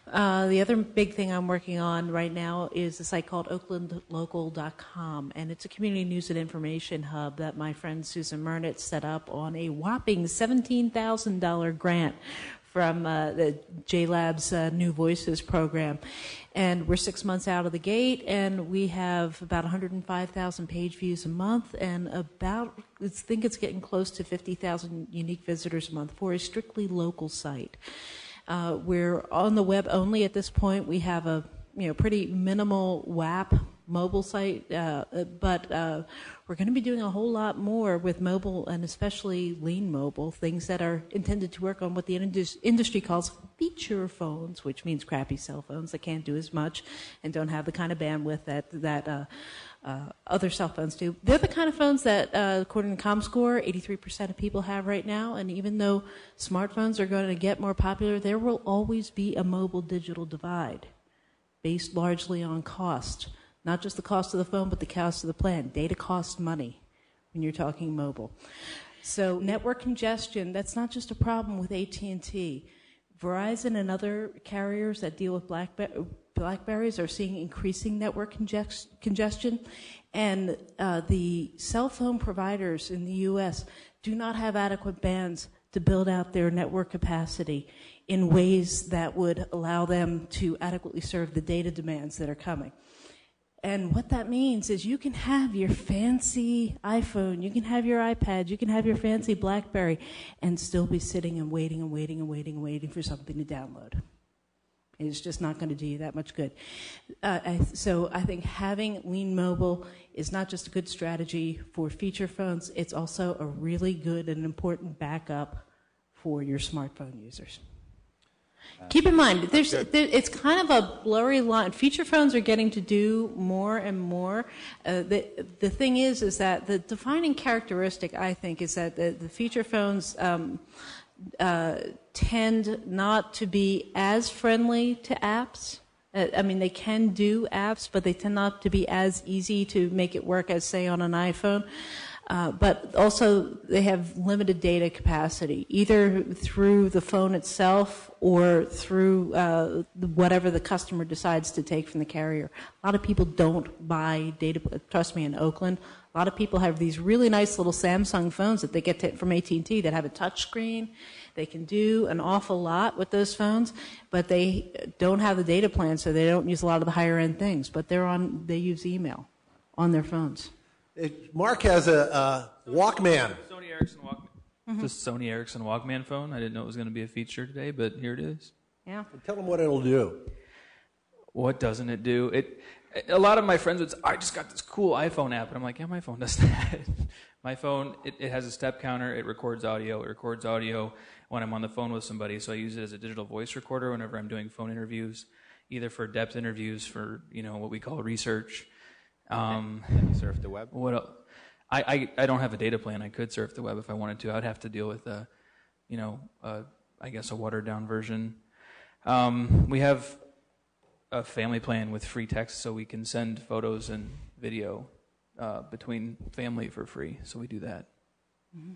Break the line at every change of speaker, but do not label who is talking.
The other big thing I'm working on right now is a site called oaklandlocal.com, and it's a community news and information hub that my friend Susan Mernitz set up on a whopping $17,000 grant from the JLab's New Voices program. And we're 6 months out of the gate, and we have about 105,000 page views a month, and I think it's getting close to 50,000 unique visitors a month for a strictly local site. We're on the web only at this point. We have a pretty minimal WAP mobile site, but we're going to be doing a whole lot more with mobile, and especially lean mobile, things that are intended to work on what the industry calls feature phones, which means crappy cell phones that can't do as much and don't have the kind of bandwidth that other cell phones do. They're the kind of phones that, according to ComScore, 83% of people have right now. And even though smartphones are going to get more popular, there will always be a mobile digital divide based largely on cost. Not just the cost of the phone, but the cost of the plan. Data costs money when you're talking mobile. So network congestion, that's not just a problem with AT&T. Verizon and other carriers that deal with BlackBerries are seeing increasing network congestion, and the cell phone providers in the U.S. do not have adequate bands to build out their network capacity in ways that would allow them to adequately serve the data demands that are coming. And what that means is you can have your fancy iPhone, you can have your iPad, you can have your fancy BlackBerry, and still be sitting and waiting and waiting and waiting and waiting for something to download. It's just not going to do you that much good. So I think having lean mobile is not just a good strategy for feature phones, it's also a really good and important backup for your smartphone users. Keep in mind, it's kind of a blurry line. Feature phones are getting to do more and more. The thing is that the defining characteristic, I think, is that the feature phones tend not to be as friendly to apps. I mean, they can do apps, but they tend not to be as easy to make it work as, say, on an iPhone. But also, they have limited data capacity, either through the phone itself or through whatever the customer decides to take from the carrier. A lot of people don't buy data. Trust me, in Oakland, a lot of people have these really nice little Samsung phones that they get from AT&T that have a touch screen. They can do an awful lot with those phones, but they don't have the data plan, so they don't use a lot of the higher-end things. But they use email on their phones.
Mark has a Walkman.
Sony Ericsson Walkman. Mm-hmm. It's a Sony Ericsson Walkman phone. I didn't know it was going to be a feature today, but here it is.
Yeah.
Tell them what it'll do.
What doesn't it do? A lot of my friends would say, I just got this cool iPhone app. And I'm like, yeah, my phone does that. My phone, it has a step counter. It records audio. It records audio when I'm on the phone with somebody. So I use it as a digital voice recorder whenever I'm doing phone interviews, either for depth interviews, for what we call research.
Can you surf the web?
What else? I don't have a data plan. I could surf the web if I wanted to. I'd have to deal with I guess a watered down version. We have a family plan with free text, so we can send photos and video between family for free. So we do that.
Mm-hmm.